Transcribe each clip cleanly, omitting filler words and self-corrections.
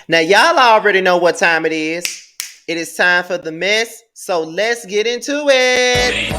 Now, y'all already know what time it is. It is time for the mess, so let's get into it.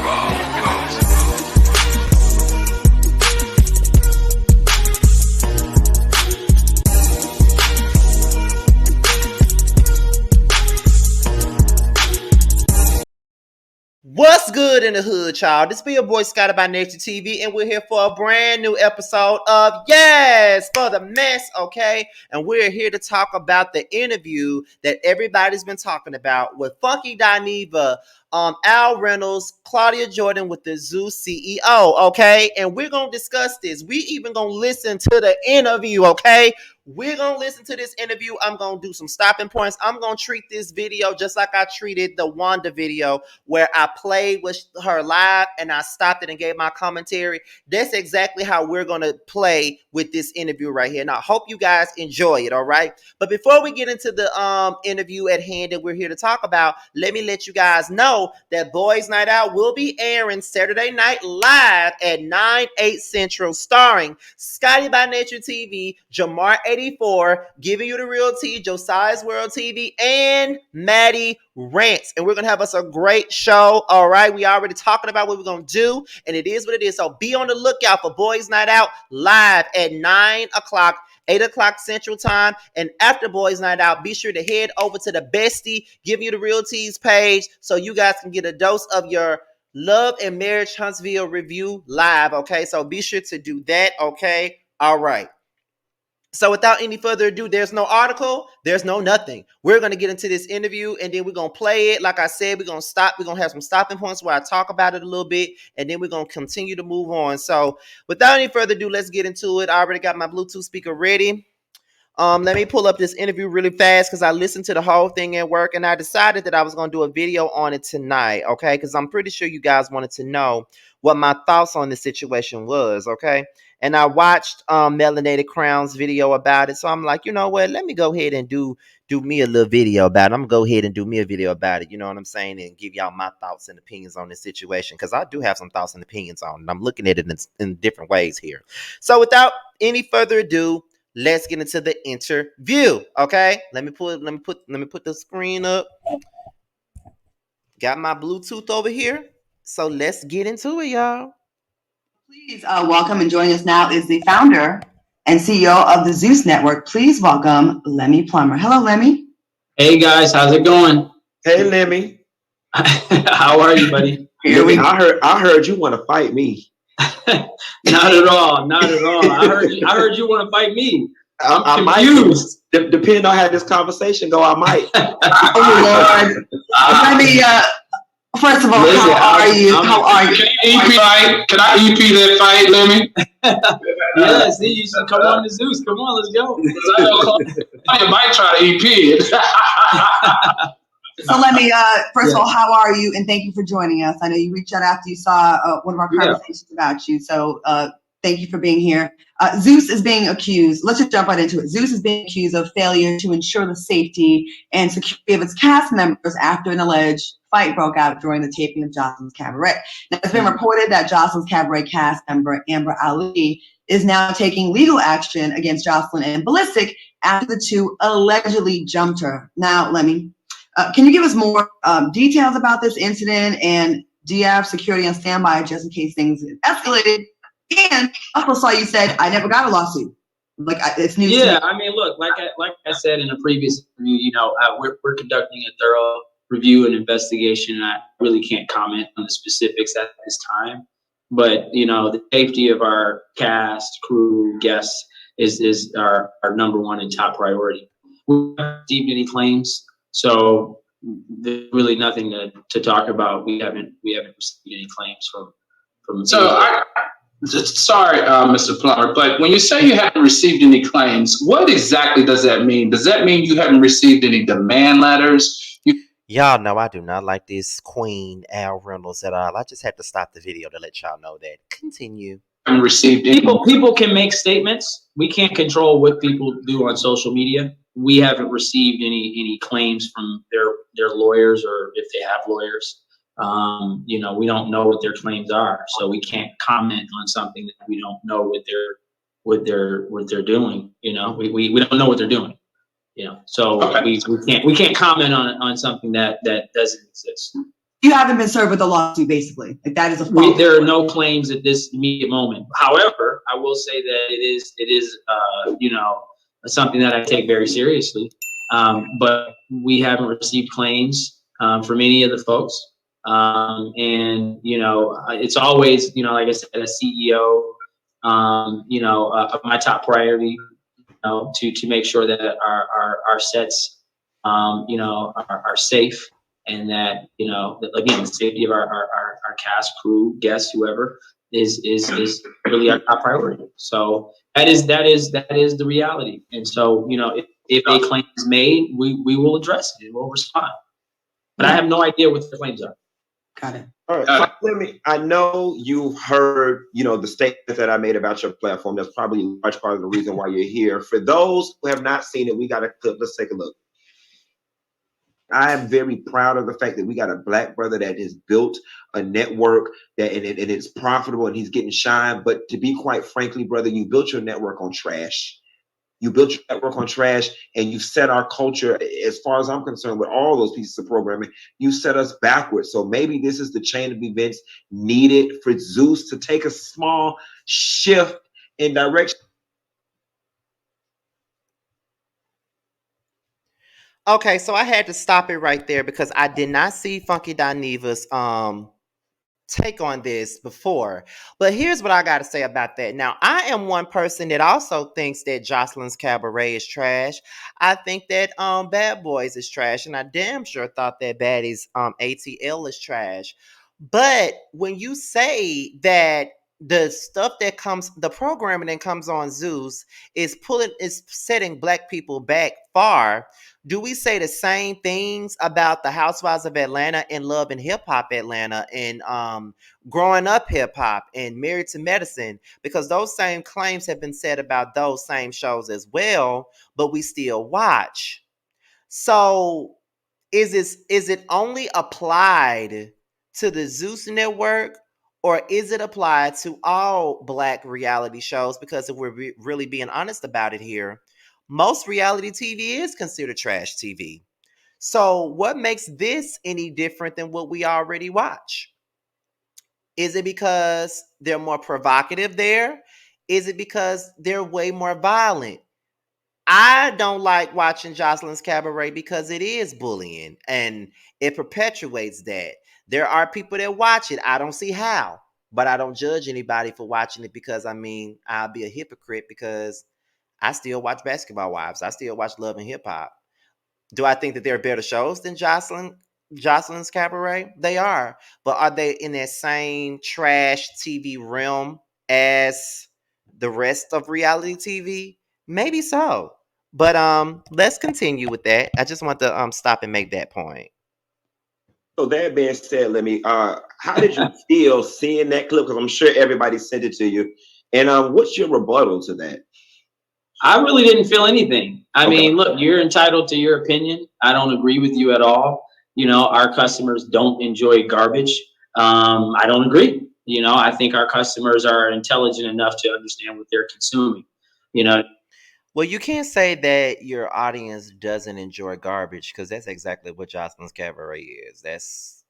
What's good in the hood, y'all? This be your boy Scotty by Nature TV, and we're here for a brand new episode of Yes for the Mess, okay? And we're here to talk about the interview that everybody's been talking about with Funky Dineva, Al Reynolds, Claudia Jordan with the Zeus CEO, okay? And we're gonna discuss this. We even gonna listen to the interview, okay? We're going to listen to this interview. I'm going to do some stopping points. I'm going to treat this video just like I treated the Wanda video where I played with her live and I stopped it and gave my commentary. That's exactly how we're going to play with this interview right here. And I hope you guys enjoy it, all right? But before we get into the interview at hand that we're here to talk about, let me let you guys know that Boys Night Out will be airing Saturday Night Live at 9/8 Central, starring Scotty by Nature TV, Jamar 84, Giving You the Real Tea, Josiah's World TV, and Maddie Rants. And we're going to have us a great show. All right. We already talking about what we're going to do, and it is what it is. So be on the lookout for Boys Night Out live at 9 o'clock, 8 o'clock Central Time. And after Boys Night Out, be sure to head over to the Bestie Giving You the Real Teas page so you guys can get a dose of your Love and Marriage Huntsville review live. Okay. So be sure to do that. Okay. All right. So without any further ado, there's no article, there's no nothing. We're going to get into this interview and then we're going to play it. Like I said, we're going to stop. We're going to have some stopping points where I talk about it a little bit, and then we're going to continue to move on. So without any further ado, let's get into it. I already got my Bluetooth speaker ready. Let me pull up this interview really fast because I listened to the whole thing at work and I decided that I was going to do a video on it tonight, okay? Because I'm pretty sure you guys wanted to know what my thoughts on the situation was, okay? And I watched Melanated Crown's video about it, so I'm like, you know what? Let me go ahead and do me a little video about it. I'm gonna go ahead and do me a video about it. You know what I'm saying? And give y'all my thoughts and opinions on this situation because I do have some thoughts and opinions on it. I'm looking at it in different ways here. So without any further ado, let's get into the interview. Okay, let me put the screen up. Got my Bluetooth over here, so let's get into it, y'all. Please welcome, and joining us now is the founder and CEO of the Zeus Network. Please welcome Lemeul Plummer. Hello, Lemmy. Hey guys, how's it going? Hey Lemmy. How are you, buddy? I heard you want to fight me. Not at all. I heard you want to fight me. I'm confused. Depending on how this conversation go, I might. Oh Lord. Lemmy, first of all, listen, how are you? Can I EP that fight, Lemmy? Yeah, see, you should come on to Zeus. Come on, let's go. I might try to EP it. So Lemmy, first of all, how are you? And thank you for joining us. I know you reached out after you saw one of our conversations about you. So thank you for being here. Zeus is being accused. Let's just jump right into it. Zeus is being accused of failure to ensure the safety and security of its cast members after an alleged fight broke out during the taping of Jocelyn's Cabaret. Now, it's been reported that Jocelyn's Cabaret cast member Amber Ali is now taking legal action against Jocelyn and Ballistic after the two allegedly jumped her. Now, Lemmy, can you give us more details about this incident, and do you have security on standby just in case things escalated? And I also saw you said I never got a lawsuit. Like it's news. Yeah, I mean, look, like I said in a previous interview, you know, we're conducting a thorough review and investigation, and I really can't comment on the specifics at this time. But you know, the safety of our cast, crew, guests is our number one and top priority. We haven't received any claims, so there's really nothing to talk about. We haven't received any claims from. So sorry, Mr. Plummer, but when you say you haven't received any claims, what exactly does that mean? Does that mean you haven't received any demand letters? Y'all know I do not like this Queen Al Reynolds at all. I just had to stop the video to let y'all know that. Continue. Haven't received any. People can make statements. We can't control what people do on social media. We haven't received any claims from their lawyers, or if they have lawyers. You know, we don't know what their claims are, so we can't comment on something that we don't know what they're doing. You know, we don't know what they're doing. So Okay. we can't comment on something that doesn't exist. You haven't been served with a lawsuit, basically. Like that is a fault. There are no claims at this immediate moment. However, I will say that it is something that I take very seriously. But we haven't received claims from any of the folks. And it's always, like I said, a CEO, of my top priority, to make sure that our sets, are safe, and that, that, again, the safety of our cast, crew, guests, whoever is really our top priority. So that is the reality. And so, if a claim is made, we will address it and we'll respond. But I have no idea what the claims are. Got it. All right. So I know you've heard, the statements that I made about your platform. That's probably a large part of the reason why you're here. For those who have not seen it, we got a clip. Let's take a look. I am very proud of the fact that we got a Black brother that has built a network and it's profitable and he's getting shine. But to be quite frankly, brother, you built your network on trash. You built your network on trash, and you set our culture, as far as I'm concerned, with all those pieces of programming, you set us backwards. So maybe this is the chain of events needed for Zeus to take a small shift in direction. Okay, so I had to stop it right there because I did not see Funky Dineva's take on this before. But here's what I got to say about that. Now, I am one person that also thinks that Jocelyn's Cabaret is trash. I think that Bad Boys is trash, and I damn sure thought that Baddies ATL is trash. But when you say that the stuff that comes, the programming that comes on Zeus is setting Black people back far, do we say the same things about the Housewives of Atlanta and Love and Hip Hop Atlanta and Growing Up Hip Hop and Married to Medicine? Because those same claims have been said about those same shows as well, but we still watch. So is it only applied to the Zeus network, or is it applied to all Black reality shows? Because if we're really being honest about it here, most reality TV is considered trash TV. So what makes this any different than what we already watch? Is it because they're more provocative there? Is it because they're way more violent? I don't like watching Jocelyn's Cabaret because it is bullying and it perpetuates that. There are people that watch it. I don't see how, but I don't judge anybody for watching it because, I'll be a hypocrite because I still watch Basketball Wives. I still watch Love and Hip Hop. Do I think that there are better shows than Jocelyn's Cabaret? They are. But are they in that same trash TV realm as the rest of reality TV? Maybe so. But let's continue with that. I just want to stop and make that point. So that being said, how did you feel seeing that clip? Because I'm sure everybody sent it to you. And what's your rebuttal to that? I really didn't feel anything. I mean, look, you're entitled to your opinion. I don't agree with you at all. Our customers don't enjoy garbage. I don't agree. I think our customers are intelligent enough to understand what they're consuming. Well, you can't say that your audience doesn't enjoy garbage because that's exactly what Jocelyn's Cabaret is. That's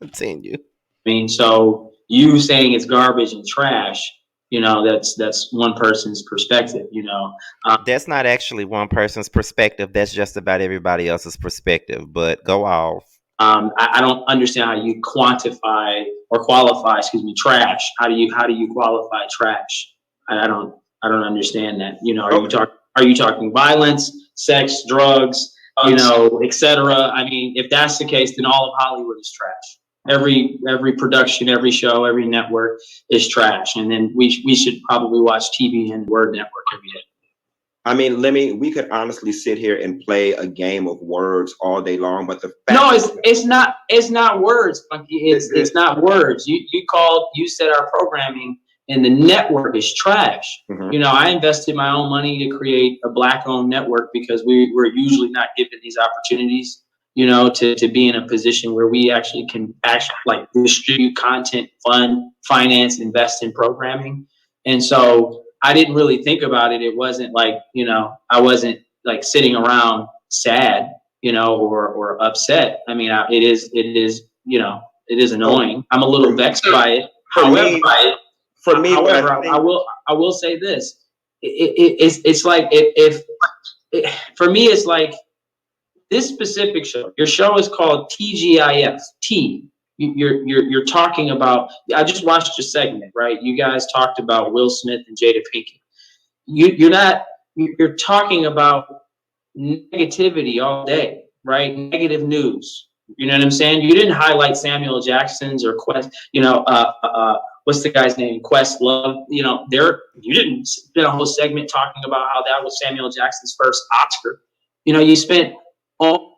continue. I mean, so you saying it's garbage and trash, that's one person's perspective, That's not actually one person's perspective. That's just about everybody else's perspective. But go off. I don't understand how you quantify or qualify, trash. How do you qualify trash? I don't understand that. Are you talking violence, sex, drugs, etc.? I mean, if that's the case, then all of Hollywood is trash. Every production, every show, every network is trash. And then we should probably watch TV and Word Network every day. I mean, we could honestly sit here and play a game of words all day long, but it's not words, Funky. It's not words. You said our programming and the network is trash. Mm-hmm. I invested my own money to create a Black-owned network because we're usually not given these opportunities, to be in a position where we can distribute content, fund, finance, invest in programming. And so, I didn't really think about it. It wasn't like, I wasn't like sitting around sad, or upset. I mean, it is, it is annoying. I'm a little vexed by it. However, I will say this. It's like for me, it's like this specific show. Your show is called TGIF. You're talking about. I just watched your segment, right? You guys talked about Will Smith and Jada Pinkett. You're talking about negativity all day, right? Negative news. You know what I'm saying? You didn't highlight Samuel Jackson's or Quest. What's the guy's name? Questlove. You didn't spend a whole segment talking about how that was Samuel Jackson's first Oscar. You spent all.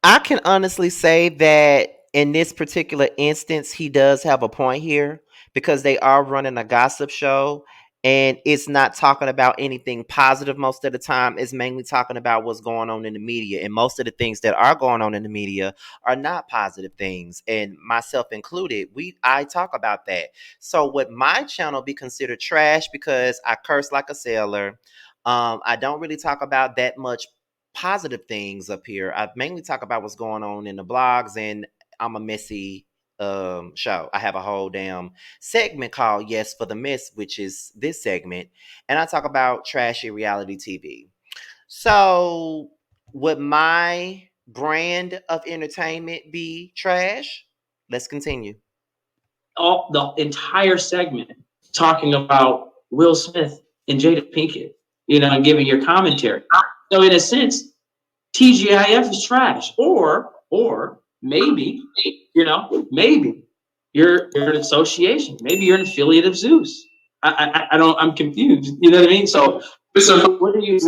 I can honestly say that in this particular instance, he does have a point here because they are running a gossip show and it's not talking about anything positive most of the time. It's mainly talking about what's going on in the media. And most of the things that are going on in the media are not positive things. And myself included, I talk about that. So would my channel be considered trash because I curse like a sailor? I don't really talk about that much positive things up here. I mainly talk about what's going on in the blogs, and I'm a messy show. I have a whole damn segment called Yes for the Mess, which is this segment, and I talk about trashy reality TV. So would my brand of entertainment be trash? Let's continue. All the entire segment talking about Will Smith and Jada Pinkett, and giving your commentary. So in a sense, TGIF is trash, or maybe, maybe you're an association, maybe you're an affiliate of Zeus. I'm confused. You know what I mean? So what are you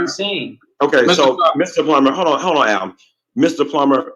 saying? Okay, so Mr. Plummer, hold on, Al. Mr. Plummer,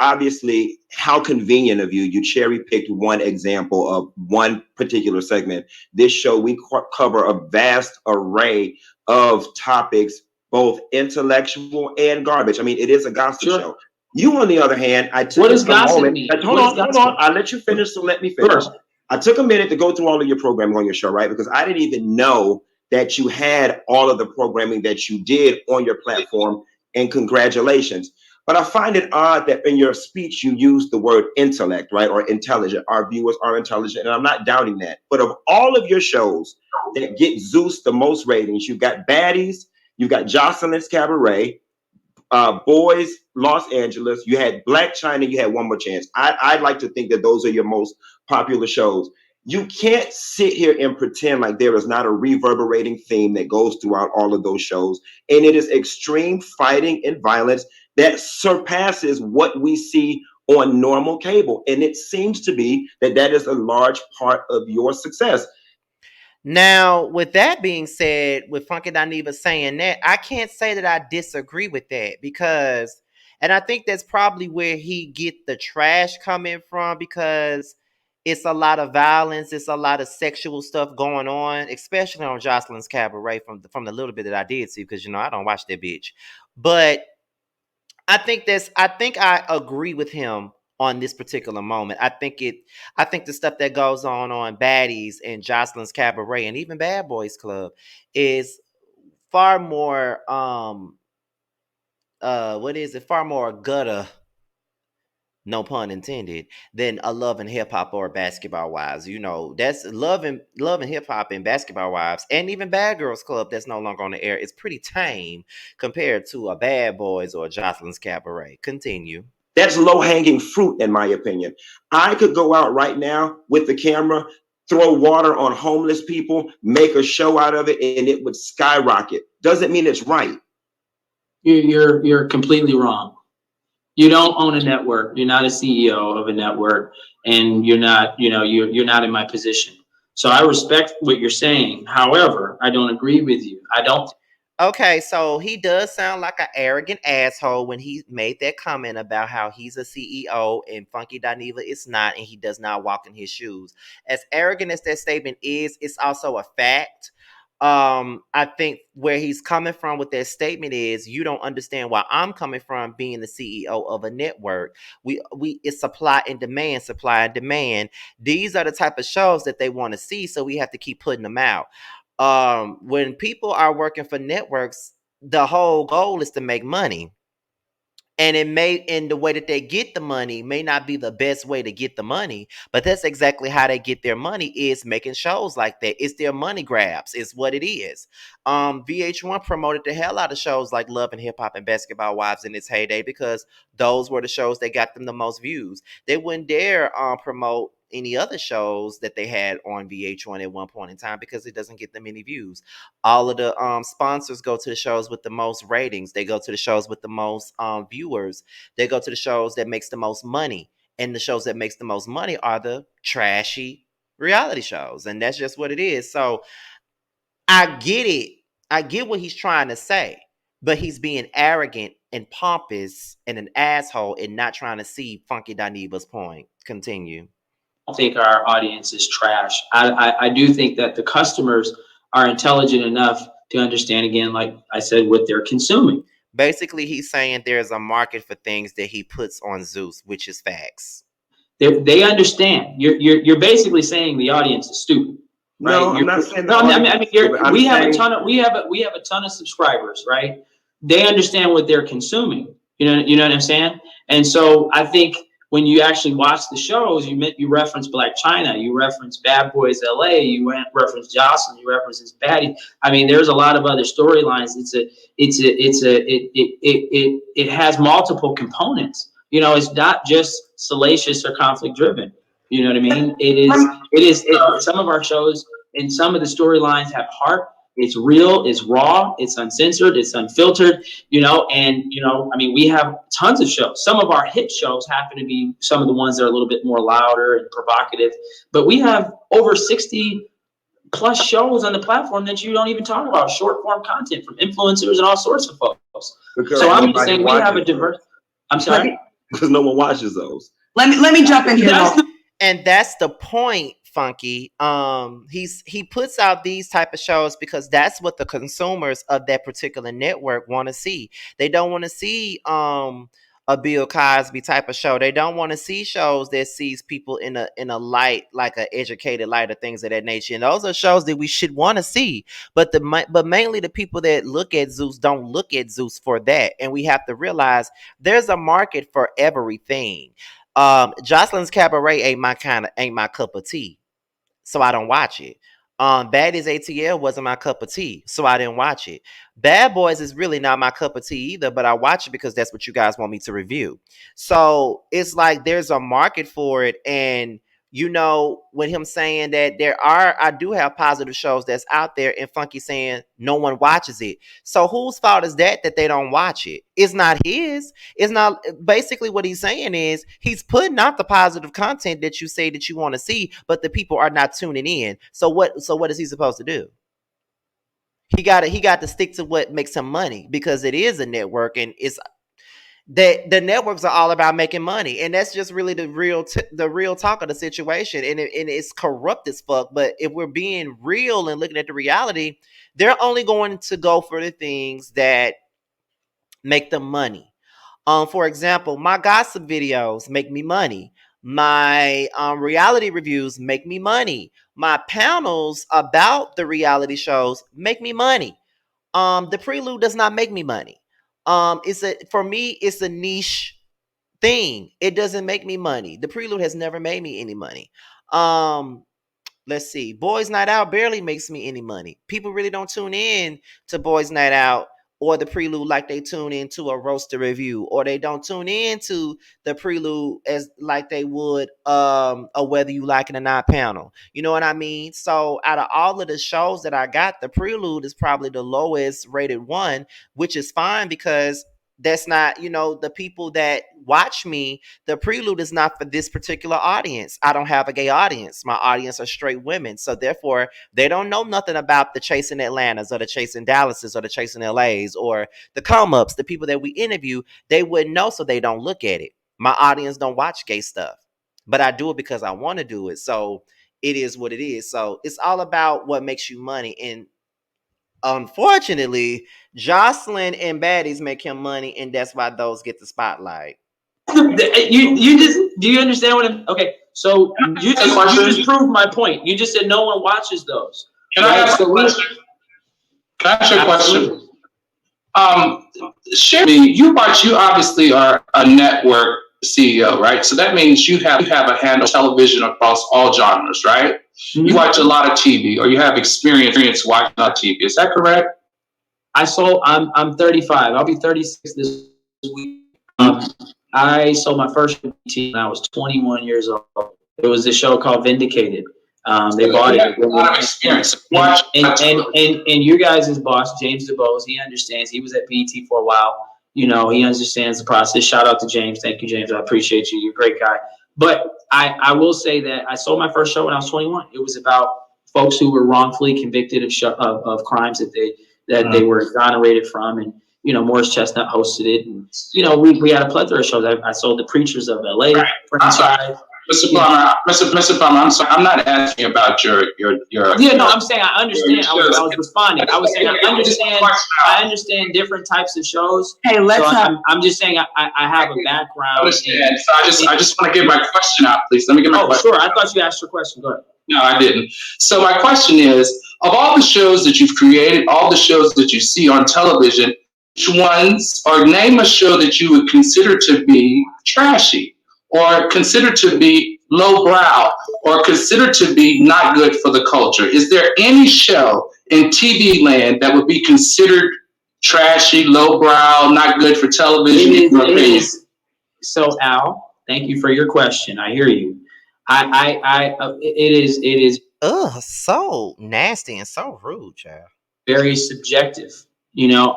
obviously, how convenient of you. You cherry picked one example of one particular segment. This show, we cover a vast array of topics, both intellectual and garbage. I mean, it is a gospel show. You, on the other hand, I took a moment. Hold on. I'll let you finish, so let me finish. First. I took a minute to go through all of your programming on your show, right? Because I didn't even know that you had all of the programming that you did on your platform, and congratulations. But I find it odd that in your speech you use the word intellect, right? Or intelligent. Our viewers are intelligent, and I'm not doubting that. But of all of your shows that get Zeus the most ratings, you've got Baddies, you've got Jocelyn's Cabaret, Boys, Los Angeles, you had Black China, you had One More Chance. I'd like to think that those are your most popular shows. You can't sit here and pretend like there is not a reverberating theme that goes throughout all of those shows. And it is extreme fighting and violence that surpasses what we see on normal cable. And it seems to be that is a large part of your success. Now, with that being said, with Funky Dineva saying that, I can't say that I disagree with that because, and I think that's probably where he get the trash coming from because it's a lot of violence, it's a lot of sexual stuff going on, especially on Jocelyn's Cabaret from the little bit that I did see because I don't watch that bitch, but I think I agree with him on this particular moment. I think the stuff that goes on Baddies and Jocelyn's Cabaret and even Bad Boys Club is far more far more gutter, no pun intended, than a Love and Hip Hop or Basketball Wives. That's Love and Hip Hop and Basketball Wives, and even Bad Girls Club that's no longer on the air. It's pretty tame compared to a Bad Boys or a Jocelyn's Cabaret. Continue. That's low-hanging fruit, in my opinion. I could go out right now with the camera, throw water on homeless people, make a show out of it, and it would skyrocket. Doesn't mean it's right. You're completely wrong. You don't own a network. You're not a CEO of a network, and you're not in my position. So I respect what you're saying. However, I don't agree with you. I don't. Okay, so he does sound like an arrogant asshole when he made that comment about how he's a CEO and Funky Dineva is not, and he does not walk in his shoes. As arrogant as that statement is, it's also a fact. I think where he's coming from with that statement is you don't understand where I'm coming from being the CEO of a network. It's supply and demand, supply and demand. These are the type of shows that they want to see, so we have to keep putting them out. When people are working for networks, the whole goal is to make money. And the way that they get the money may not be the best way to get the money, but that's exactly how they get their money, is making shows like that. It's their money grabs, is what it is. VH1 promoted the hell out of shows like Love and Hip Hop and Basketball Wives in its heyday because those were the shows that got them the most views. They wouldn't dare promote any other shows that they had on VH1 at one point in time because it doesn't get them any views. All of the sponsors go to the shows with the most ratings. They go to the shows with the most viewers. They go to the shows that makes the most money. And the shows that makes the most money are the trashy reality shows. And that's just what it is. So I get it. I get what he's trying to say. But he's being arrogant and pompous and an asshole and not trying to see Funky Dineva's point. Continue. I don't think our audience is trash. I do think that the customers are intelligent enough to understand, again, like I said, what they're consuming. Basically, he's saying there's a market for things that he puts on Zeus, which is facts. They understand. You're basically saying the audience is stupid. Right? No, I'm not saying no. I mean, we have a ton of subscribers, right? They understand what they're consuming. You know what I'm saying? And so I think when you actually watch the shows, you reference Black China, you reference Bad Boys LA, you reference Jocelyn, you reference his Patty. I mean, there's a lot of other storylines. It has multiple components. You know, it's not just salacious or conflict driven. You know what I mean? It is. Some of our shows and some of the storylines have heart. It's real, it's raw, it's uncensored, it's unfiltered, and I mean, we have tons of shows. Some of our hit shows happen to be some of the ones that are a little bit more louder and provocative, but we have over 60 plus shows on the platform that you don't even talk about, short form content from influencers and all sorts of folks. Because so I'm just saying we have a diverse. I'm sorry? Because no one watches those. Let me jump in here. And that's the point, Funky. He puts out these type of shows because that's what the consumers of that particular network want to see. They don't want to see a Bill Cosby type of show. They don't want to see shows that sees people in a light, like an educated light, or things of that nature. And those are shows that we should want to see. But mainly the people that look at Zeus don't look at Zeus for that. And we have to realize there's a market for everything. Jocelyn's Cabaret ain't my cup of tea, so I don't watch it. Baddies ATL wasn't my cup of tea, so I didn't watch it. Bad Boys is really not my cup of tea either, but I watch it because that's what you guys want me to review. So it's like there's a market for it, and with him saying that I do have positive shows that's out there, and Funky saying no one watches it. So whose fault is that they don't watch it? It's not his. It's not. Basically what he's saying is he's putting out the positive content that you say that you want to see, but the people are not tuning in. So what is he supposed to do? He got to stick to what makes him money, because it is a network, and it's the networks are all about making money, and that's just really the real talk of the situation. And it's corrupt as fuck. But if we're being real and looking at the reality, they're only going to go for the things that make them money. For example, my gossip videos make me money. My reality reviews make me money. My panels about the reality shows make me money. The prelude does not make me money. For me, it's a niche thing. It doesn't make me money. The prelude has never made me any money. Let's see. Boys Night Out barely makes me any money. People really don't tune in to Boys Night Out or the prelude like they tune into a roaster review, or they don't tune into the prelude as like they would a Whether You Like It or Not panel. You know what I mean? So out of all of the shows that I got, the prelude is probably the lowest rated one, which is fine because that's not, the people that watch me. The prelude is not for this particular audience. I don't have a gay audience. My audience are straight women. So therefore, they don't know nothing about the Chasing Atlantas or the Chasing Dallases or the Chasing LAs or the come ups, the people that we interview. They wouldn't know, so they don't look at it. My audience don't watch gay stuff, but I do it because I want to do it. So it is what it is. So it's all about what makes you money. And unfortunately, Jocelyn and Baddies make him money, and that's why those get the spotlight. You just, do you understand what I'm, okay, so you just proved my point. You just said no one watches those. Can I ask a question? Can I ask you a question? Share me. You obviously are a network CEO, right? So that means you have a handle on television across all genres, right? Mm-hmm. You watch a lot of TV, or you have experience watching a lot of TV. Is that correct? I'm 35. I'll be 36 this week. I sold my first TV when I was 21 years old. It was a show called Vindicated. They bought it. A lot of experience. And your guys' boss, James DeBose, he understands. He was at BET for a while. You know, he understands the process. Shout out to James. Thank you, James. I appreciate you. You're a great guy. But I will say that I sold my first show when I was 21. It was about folks who were wrongfully convicted of crimes that they were exonerated from. And, you know, Morris Chestnut hosted it. And, you know, we had a plethora of shows. I sold the Preachers of LA. Right. I'm sorry. Mr. Plummer, I'm sorry. I'm not asking about your. Yeah, no, I'm saying I understand. I was responding. I was saying I understand different types of shows. Hey, I'm just saying I have a background. I understand. So I just want to get my question out, please. Let me get my question. Sure. I thought you asked your question. Go ahead. No, I didn't. So my question is, of all the shows that you've created, all the shows that you see on television, which ones, or name a show that you would consider to be trashy, or consider to be lowbrow, or consider to be not good for the culture? Is there any show in TV land that would be considered trashy, lowbrow, not good for television? It is. So Al, thank you for your question. I hear you. It is. Ugh, so nasty and so rude, child. Very subjective. You know,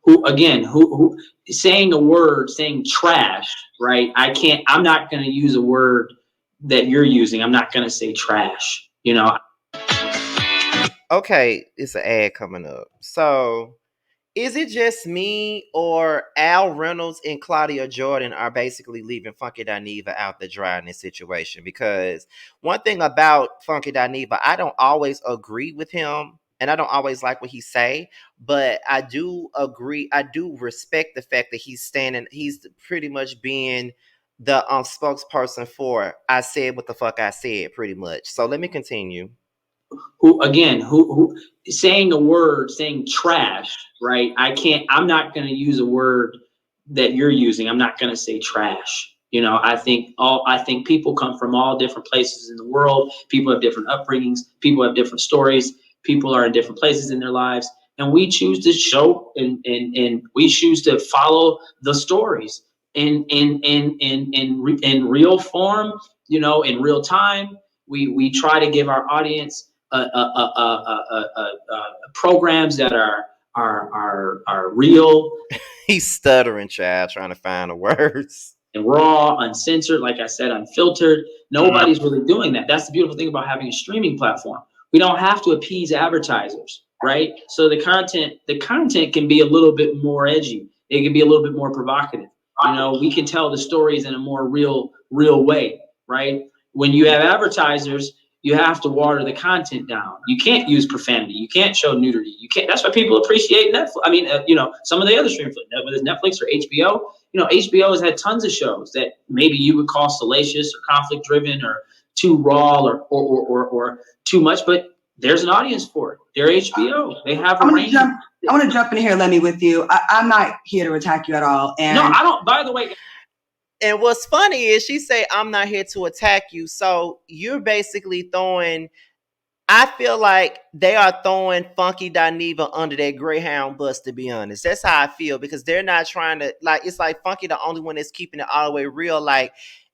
who saying a word, saying trash, right? I'm not going to use a word that you're using. I'm not going to say trash, you know. Okay, it's an ad coming up. So, is it just me, or Al Reynolds and Claudia Jordan are basically leaving Funky Dineva out the dry in this situation? Because one thing about Funky Dineva, I don't always agree with him, and I don't always like what he say, but I do agree. I do respect the fact that he's pretty much being the spokesperson for I said what the fuck I said, pretty much. So let me continue. Who saying a word, saying trash, right? I'm not going to use a word that you're using. I'm not going to say trash. You know, I think people come from all different places in the world. People have different upbringings. People have different stories. People are in different places in their lives, and we choose to show and we choose to follow the stories in real form. You know, in real time. We try to give our audience programs that are real. He's stuttering, child, trying to find the words. And raw, uncensored, like I said, unfiltered. Nobody's really doing that. That's the beautiful thing about having a streaming platform. We don't have to appease advertisers, right? So the content can be a little bit more edgy. It can be a little bit more provocative. You know, we can tell the stories in a more real way, right? When you have advertisers, you have to water the content down. You can't use profanity. You can't show nudity. You can't. That's why people appreciate Netflix. I mean, you know, some of the other streaming, whether it's Netflix or HBO. You know, HBO has had tons of shows that maybe you would call salacious or conflict driven or too raw or too much, but there's an audience for it. They're HBO. They have a range. I want to jump in here, Lemmy, with you. I'm not here to attack you at all. And no, I don't. By the way. And what's funny is she say, I'm not here to attack you. So you're basically throwing, I feel like they are throwing Funky Dineva under that Greyhound bus, to be honest. That's how I feel, because they're not trying to, like, it's like Funky the only one that's keeping it all the way real. Like,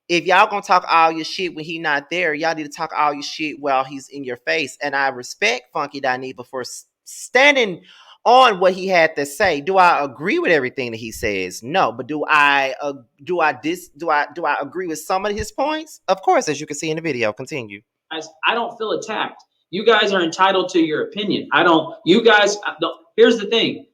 if y'all gonna talk all your shit when he not there, y'all need to talk all your shit while he's in your face. And I respect Funky Dineva for standing on what he had to say. Do I agree with everything that he says? No, but do I agree with some of his points? Of course, as you can see in the video. Continue. I don't feel attacked. You guys are entitled to your opinion. I don't. You guys. Here's the thing.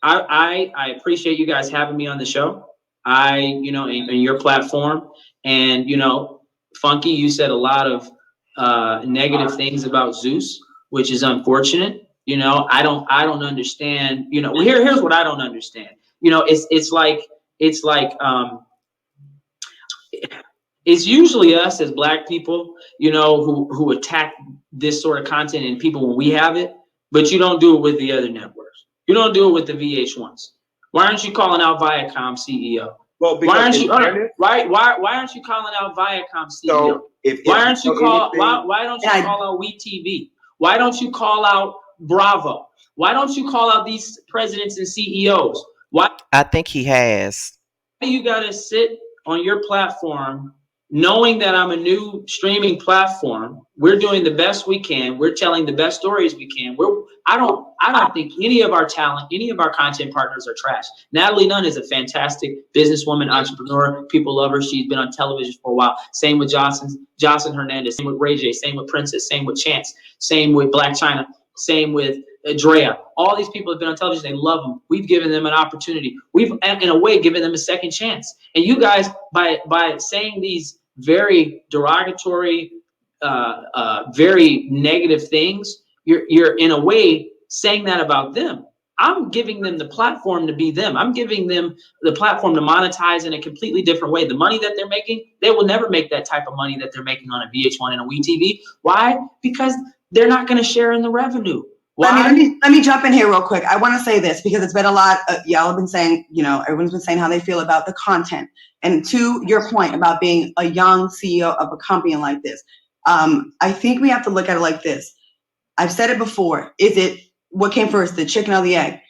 I appreciate you guys having me on the show. You know, in your platform, and you know, Funky, you said a lot of negative things about Zeus, which is unfortunate. You know, I don't understand. You know, here's what I don't understand. You know, it's like it's usually us as Black people, you know, who attack this sort of content and people when we have it, but you don't do it with the other networks. You don't do it with the VH1s. Why aren't you calling out Viacom CEO? Well, why aren't you why aren't you calling out Viacom CEO? So why don't you call out WeTV? Why don't you call out Bravo? Why don't you call out these presidents and CEOs? Why? I think he has. Why do you gotta sit on your platform knowing that I'm a new streaming platform? We're doing the best we can. We're telling the best stories we can. I don't think any of our talent, any of our content partners are trash. Natalie Nunn is a fantastic businesswoman, entrepreneur. People love her. She's been on television for a while. Same with Jocelyn Hernandez. Same with Ray J. Same with Princess. Same with Chance. Same with Black China. Same with Drea. All these people have been on television. They love them. We've given them an opportunity. We've, in a way, given them a second chance. And you guys, by saying these very derogatory, very negative things, you're in a way saying that about them. I'm giving them the platform to be them. I'm giving them the platform to monetize in a completely different way. The money that they're making, they will never make that type of money that they're making on a VH1 and a WeTV. Why? Because they're not going to share in the revenue. Let me jump in here real quick. I want to say this because it's been a lot. Y'all have been saying, you know, everyone's been saying how they feel about the content. And to your point about being a young CEO of a company like this, I think we have to look at it like this. I've said it before. Is it what came first, the chicken or the egg?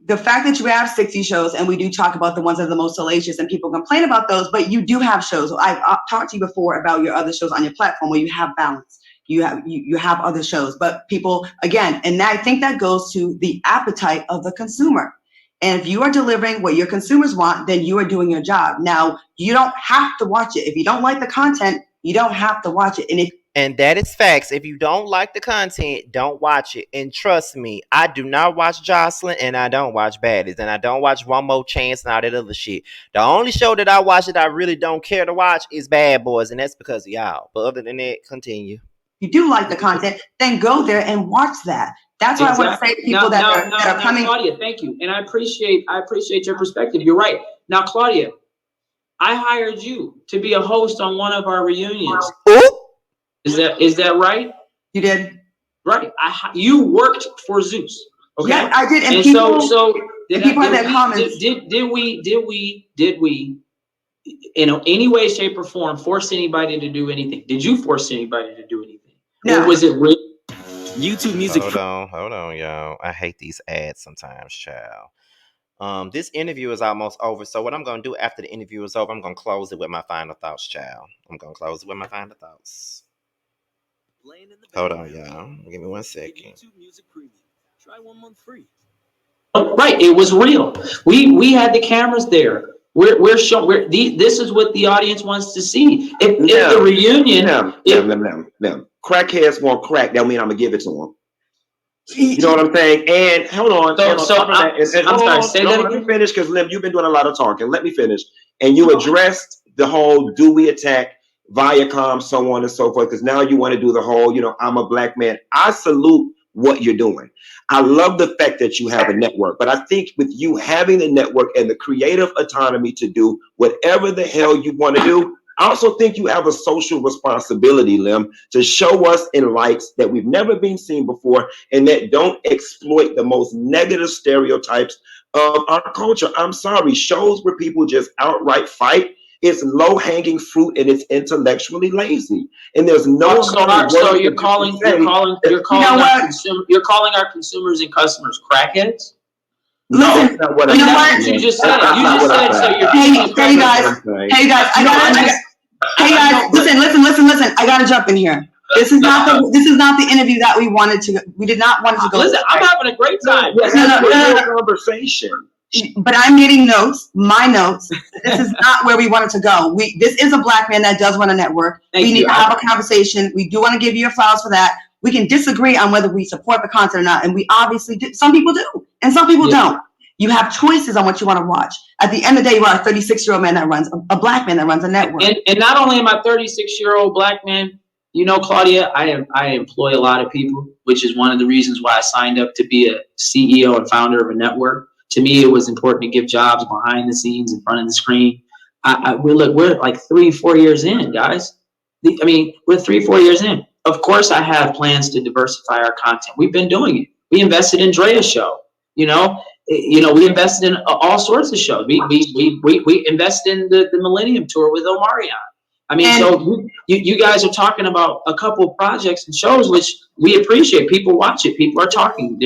The fact that you have 60 shows, and we do talk about the ones that are the most salacious, and people complain about those, but you do have shows. I've talked to you before about your other shows on your platform where you have balance. You have other shows, but people, again, and I think that goes to the appetite of the consumer. And if you are delivering what your consumers want, then you are doing your job. Now, you don't have to watch it. If you don't like the content, you don't have to watch it. And that is facts. If you don't like the content, don't watch it. And trust me, I do not watch Jocelyn, and I don't watch Baddies, and I don't watch One More Chance and all that other shit. The only show that I watch that I really don't care to watch is Bad Boys, and that's because of y'all. But other than that, continue. You do like the content, then go there and watch that. That's what I want to say to people that are coming. Claudia, thank you, and I appreciate your perspective. You're right. Now, Claudia, I hired you to be a host on one of our reunions. Ooh. Is that right? You did. Right. You worked for Zeus. Okay. Yeah, I did. And people had that comments. Did we in any way, shape, or form force anybody to do anything? Did you force anybody to do anything? No. Or was it real? YouTube music. Hold on, y'all. I hate these ads sometimes, child. This interview is almost over. So what I'm gonna do after the interview is over, I'm gonna close it with my final thoughts, child. Hold on, y'all. Give me 1 second. Try 1 month free. Right, it was real. We had the cameras there. We're showing. This is what the audience wants to see. If the reunion, crackheads want crack, that mean I'm gonna give it to them. You know what I'm saying? And hold on. I'm sorry. Say that again. Let me finish, because Lem, you've been doing a lot of talking. Let me finish. And you addressed the whole, do we attack Viacom, so on and so forth, because now you want to do the whole, I'm a Black man. I salute what you're doing. I love the fact that you have a network, but I think with you having the network and the creative autonomy to do whatever the hell you want to do, I also think you have a social responsibility, Lem, to show us in lights that we've never been seen before and that don't exploit the most negative stereotypes of our culture. I'm sorry, shows where people just outright fight, it's low-hanging fruit and it's intellectually lazy. And there's no. So you're calling our consumers and customers crackheads? Listen, you know what? You just said. So you're. Hey guys, listen. I gotta jump in here. This is not the interview that we wanted to. We did not want to go. Listen, I'm having a great time. No conversation. But I'm getting my notes. This is not where we wanted to go. This is a Black man that does run a network. We need to have a conversation. We do want to give you your flowers for that. We can disagree on whether we support the content or not, and we obviously do. Some people do, and some people don't. You have choices on what you want to watch. At the end of the day, you are a 36-year-old man that runs a Black man that runs a network. And not only am I a 36-year-old Black man, You know, Claudia, I employ a lot of people, which is one of the reasons why I signed up to be a CEO and founder of a network. To me, it was important to give jobs behind the scenes, in front of the screen. We're like 3-4 years in, guys. We're 3-4 years in. Of course, I have plans to diversify our content. We've been doing it. We invested in Drea's show. We invested in all sorts of shows. We invested in the Millennium Tour with Omarion. So you guys are talking about a couple of projects and shows, which we appreciate. People watch it. People are talking.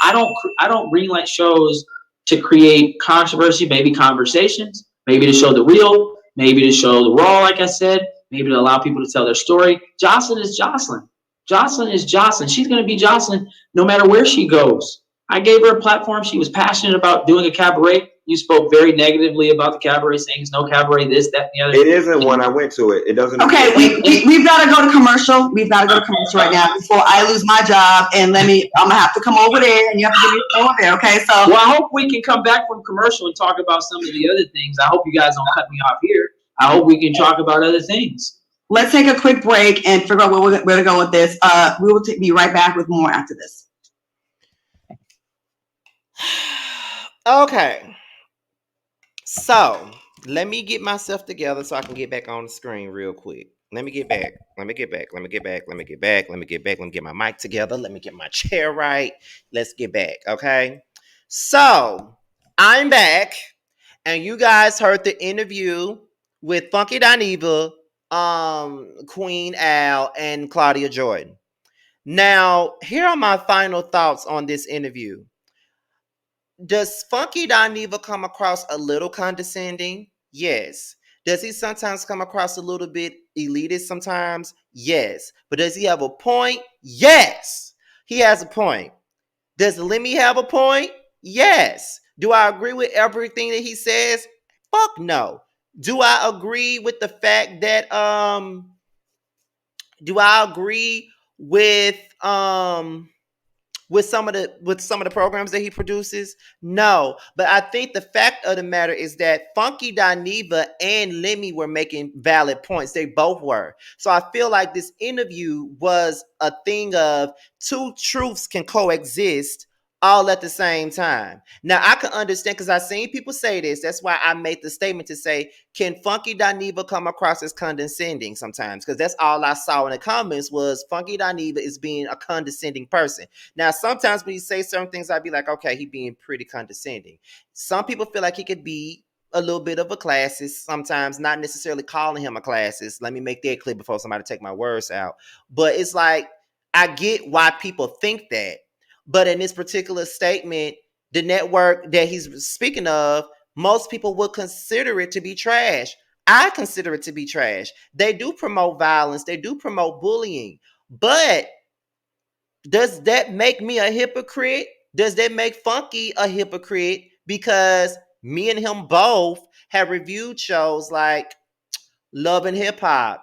I don't greenlight shows to create controversy, maybe conversations, maybe to show the real, maybe to show the raw, like I said, maybe to allow people to tell their story. Jocelyn is Jocelyn. Jocelyn is Jocelyn. She's going to be Jocelyn no matter where she goes. I gave her a platform. She was passionate about doing a cabaret. You spoke very negatively about the cabaret, saying it's no cabaret, this, that, and the other. It isn't one. I went to it. It doesn't. Okay, we've got to go to commercial. We've got to go to commercial right now before I lose my job. And I'm going to have to come over there, and you have to give me over there, okay? So, well, I hope we can come back from commercial and talk about some of the other things. I hope you guys don't cut me off here. I hope we can talk about other things. Let's take a quick break and figure out where to go with this. We will be right back with more after this. Okay. So let me get myself together so I can get back on the screen real quick. Let me get back. Let me get my mic together. Let me get my chair right. Let's get back. Okay. So I'm back, and you guys heard the interview with Funky Dineva, Queen Al, and Claudia Jordan. Now, here are my final thoughts on this interview. Does Funky Dineva come across a little condescending? Yes. Does he sometimes come across a little bit elitist sometimes? Yes. But does he have a point? Yes. He has a point. Does Lemmy have a point? Yes. Do I agree with everything that he says? Fuck no. Do I agree with the fact that do I agree with some of the programs that he produces? No. But I think the fact of the matter is that Funky Dineva and Lemmy were making valid points. They both were. So I feel like this interview was a thing of two truths can coexist all at the same time. Now, I can understand, because I've seen people say this. That's why I made the statement to say, can Funky Dineva come across as condescending sometimes? Because that's all I saw in the comments was Funky Dineva is being a condescending person. Now, sometimes when you say certain things, I'd be like, okay, he being pretty condescending. Some people feel like he could be a little bit of a classist sometimes, not necessarily calling him a classist. Let me make that clear before somebody take my words out. But it's like, I get why people think that. But in this particular statement, the network that he's speaking of, most people would consider it to be trash. I consider it to be trash. They do promote violence. They do promote bullying. But does that make me a hypocrite? Does that make Funky a hypocrite? Because me and him both have reviewed shows like Love and Hip Hop,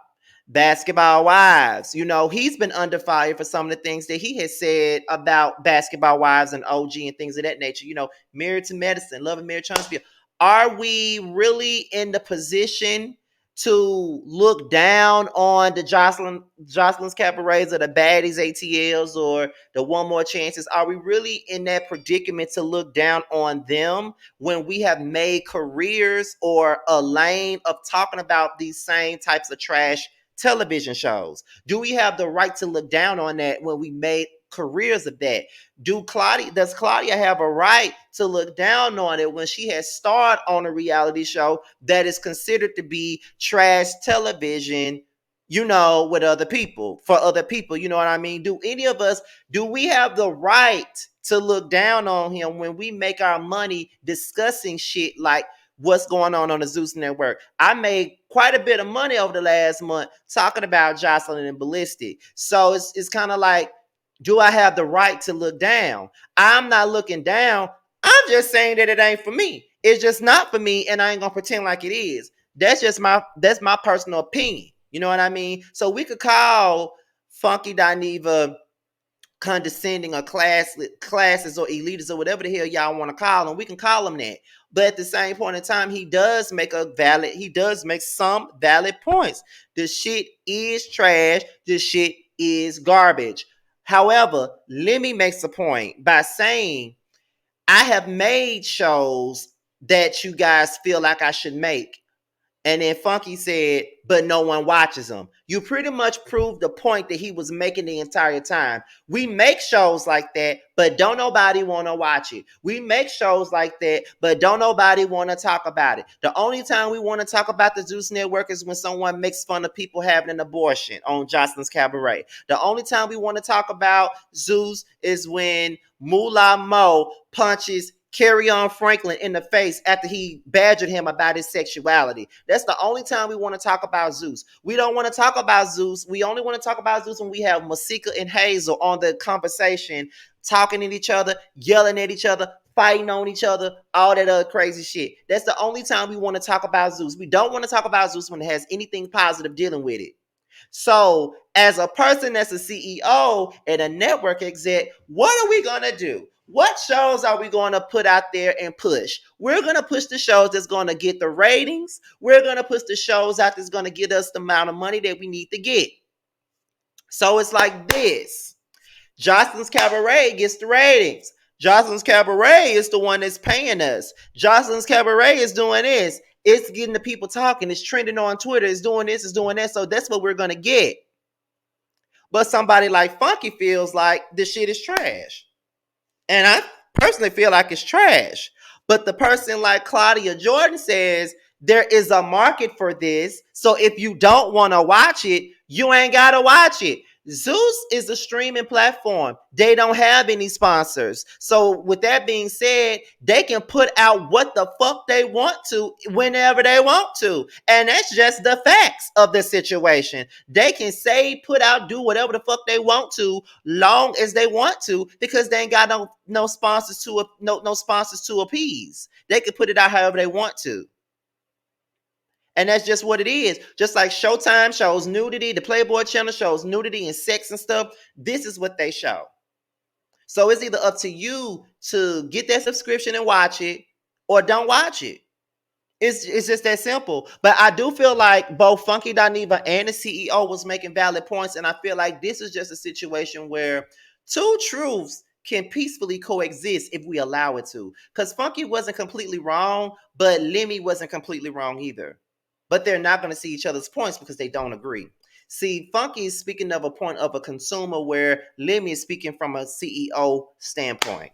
Basketball Wives. You know, he's been under fire for some of the things that he has said about Basketball Wives and OG and things of that nature. You know, Married to Medicine, Love and Marriage Huntsville. Are we really in the position to look down on the Jocelyn's Cabarets or the Baddies ATLs or the One More Chances? Are we really in that predicament to look down on them when we have made careers or a lane of talking about these same types of trash television shows? Do we have the right to look down on that when we made careers of that? Does Claudia have a right to look down on it when she has starred on a reality show that is considered to be trash television, you know, with other people, for other people, you know what I mean? Do we have the right to look down on him when we make our money discussing shit like what's going on the Zeus Network? I made quite a bit of money over the last month talking about Jocelyn and Ballistic. So it's kind of like, do I have the right to look down? I'm not looking down. I'm just saying that it ain't for me. It's just not for me, and I ain't gonna pretend like it is. That's my personal opinion. You know what I mean? So we could call Funky Dineva condescending or classes or elitists or whatever the hell y'all want to call them. We can call them that. But at the same point in time, he does make some valid points. The shit is trash. The shit is garbage. However, Lemmy makes a point by saying, I have made shows that you guys feel like I should make. And then Funky said, but no one watches them. You pretty much proved the point that he was making the entire time. We make shows like that, but don't nobody want to watch it. We make shows like that, but don't nobody want to talk about it. The only time we want to talk about the Zeus Network is when someone makes fun of people having an abortion on Jocelyn's Cabaret. The only time we want to talk about Zeus is when Moolah Mo punches Carry On Franklin in the face after he badgered him about his sexuality. That's the only time we want to talk about Zeus. We don't want to talk about Zeus. We only want to talk about Zeus when we have Masika and Hazel on the conversation, talking at each other, yelling at each other, fighting on each other, all that other crazy shit. That's the only time we want to talk about Zeus. We don't want to talk about Zeus when it has anything positive dealing with it. So as a person that's a CEO and a network exec, what are we going to do? What shows are we going to put out there and push? We're going to push the shows that's going to get the ratings. We're going to push the shows out that's going to get us the amount of money that we need to get. So it's like this. Jocelyn's Cabaret gets the ratings. Jocelyn's Cabaret is the one that's paying us. Jocelyn's Cabaret is doing this. It's getting the people talking. It's trending on Twitter. It's doing this. It's doing that. So that's what we're going to get. But somebody like Funky feels like this shit is trash. And I personally feel like it's trash. But the person like Claudia Jordan says, there is a market for this. So if you don't want to watch it, you ain't got to watch it. Zeus is a streaming platform. They don't have any sponsors. So with that being said, they can put out what the fuck they want to whenever they want to. And that's just the facts of the situation. They can say, put out, do whatever the fuck they want to, long as they want to, because they ain't got no sponsors to appease. They can put it out however they want to. And that's just what it is. Just like Showtime shows nudity, the Playboy Channel shows nudity and sex and stuff. This is what they show. So it's either up to you to get that subscription and watch it or don't watch it. It's just that simple. But I do feel like both Funky Dineva and the CEO was making valid points. And I feel like this is just a situation where two truths can peacefully coexist if we allow it to. Because Funky wasn't completely wrong, but Lemmy wasn't completely wrong either. But they're not going to see each other's points because they don't agree. See, Funky is speaking of a point of a consumer where Lemmy is speaking from a CEO standpoint.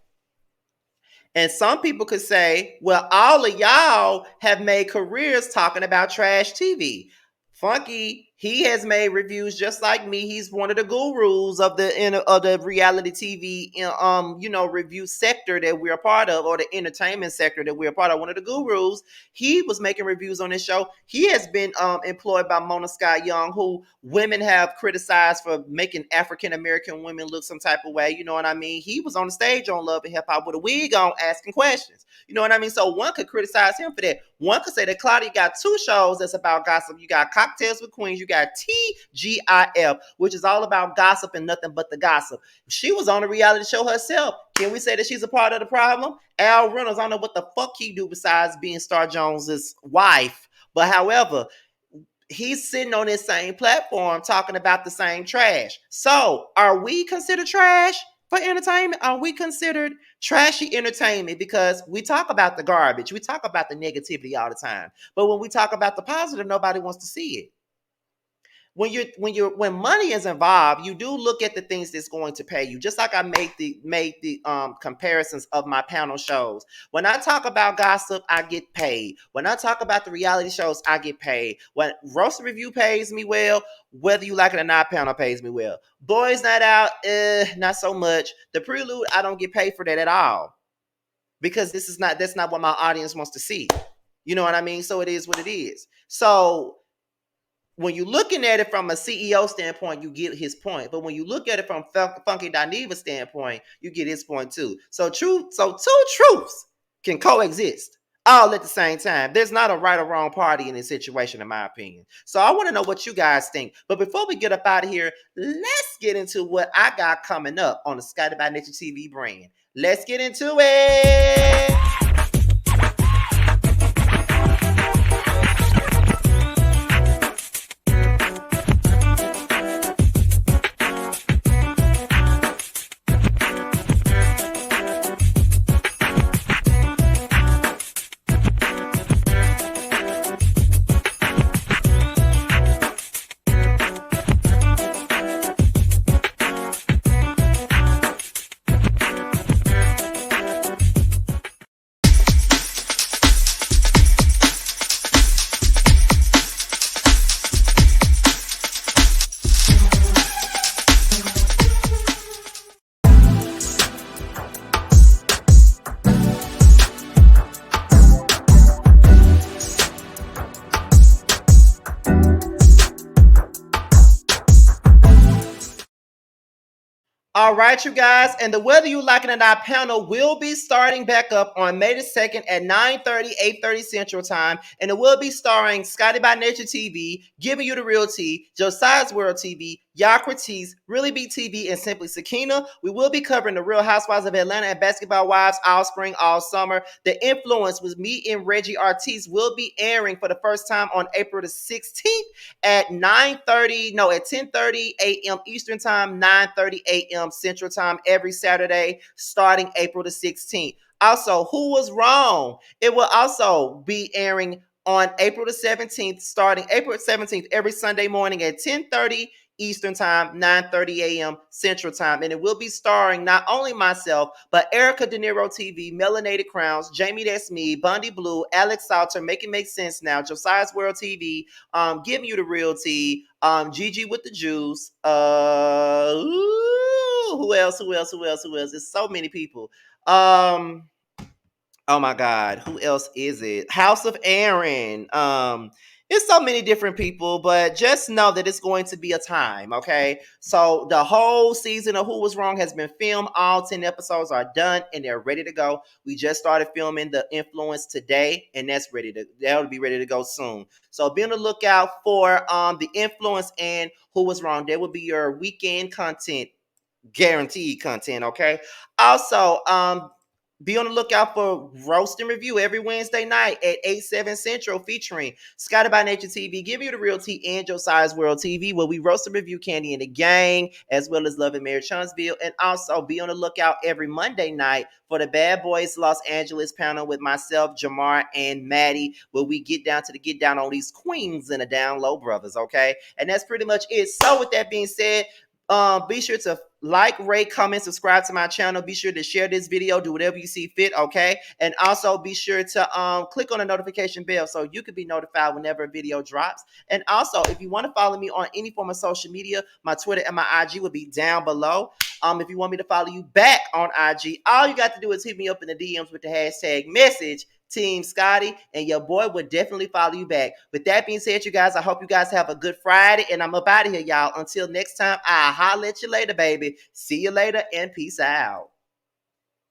And some people could say, well, all of y'all have made careers talking about trash TV. Funky, he has made reviews just like me. He's one of the gurus of the reality TV, review sector that we're a part of, or the entertainment sector that we're a part of. One of the gurus. He was making reviews on this show. He has been employed by Mona Scott Young, who women have criticized for making African American women look some type of way. You know what I mean? He was on the stage on Love and Hip Hop with a wig on, asking questions. You know what I mean? So one could criticize him for that. One could say that Claudia got two shows that's about gossip. You got Cocktails with Queens. You got TEA-GIF, which is all about gossip and nothing but the gossip. She was on a reality show herself. Can we say that she's a part of the problem? Al Reynolds, I don't know what the fuck he do besides being Star Jones's wife. But however, he's sitting on this same platform talking about the same trash. So are we considered trash for entertainment? Are we considered trashy entertainment? Because we talk about the garbage. We talk about the negativity all the time. But when we talk about the positive, nobody wants to see it. When money is involved, you do look at the things that's going to pay you. Just like I made the comparisons of my panel shows. When I talk about gossip, I get paid. When I talk about the reality shows, I get paid. When Roast Review pays me well, whether you like it or not, panel pays me well. Boys Night Out, not so much. The Prelude, I don't get paid for that at all, because that's not what my audience wants to see. You know what I mean? So it is what it is. So when you're looking at it from a CEO standpoint, you get his point. But when you look at it from Funky Dineva's standpoint, you get his point too. So two truths can coexist. all at the same time. There's not a right or wrong party in this situation, in my opinion. So I want to know what you guys think. But before we get up out of here, let's get into what I got coming up on the Scotty by Nature TV brand. Let's get into it. All right, you guys, and the Whether You Like It or Not panel will be starting back up on May the 2nd at 9:30, 8:30 Central Time, and it will be starring Scotty by Nature TV, Giving You the Real Tea, Josiah's World TV, Yacrites, Really Be TV, and Simply Sakina. We will be covering the Real Housewives of Atlanta and Basketball Wives all spring, all summer. The Influence with me and Reggie Ortiz will be airing for the first time on April the 16th at 10:30 a.m. Eastern Time, 9:30 a.m. Central Time every Saturday starting April the 16th. Also, Who Was Wrong? It will also be airing on April the 17th, starting April 17th every Sunday morning at 10:30 Eastern Time, 9:30 a.m. Central Time. And it will be starring not only myself, but Erica De Niro TV, Melanated Crowns, Jamie That's Me, Bundy Blue, Alex Salter, Make It Make Sense Now, Josiah's World TV, Giving You the Real Tea, Gigi with the Juice, who else? There's so many people. Oh my God, who else is it? House of Aaron. It's so many different people, but just know that it's going to be a time, okay? So the whole season of Who Was Wrong has been filmed. All 10 episodes are done and they're ready to go. We just started filming The Influence today, and that'll be ready to go soon. So be on the lookout for The Influence and Who Was Wrong. That will be your weekend content, guaranteed content, okay? Also, be on the lookout for Roast and Review every Wednesday night at 8/7 Central, featuring Scotty by Nature TV, Give You the Real Tea, and Josiah's World TV, where we roast and review Candy and the Gang, as well as Love and Marriage Huntsville. And also be on the lookout every Monday night for the Bad Boys Los Angeles panel with myself, Jamar, and Maddie, where we get down on these queens and the down low brothers, okay? And that's pretty much it. So with that being said, be sure to like, rate, comment, subscribe to my channel. Be sure to share this video, do whatever you see fit, okay? And also be sure to click on the notification bell so you can be notified whenever a video drops. And also, if you want to follow me on any form of social media, my Twitter and my IG will be down below. If you want me to follow you back on IG, all you got to do is hit me up in the DMs with the hashtag message Team Scotty, and your boy would definitely follow you back. With that being said, you guys, I hope you guys have a good Friday, and I'm up out of here, y'all. Until next time, I'll holler at you later, baby. See you later, and peace out.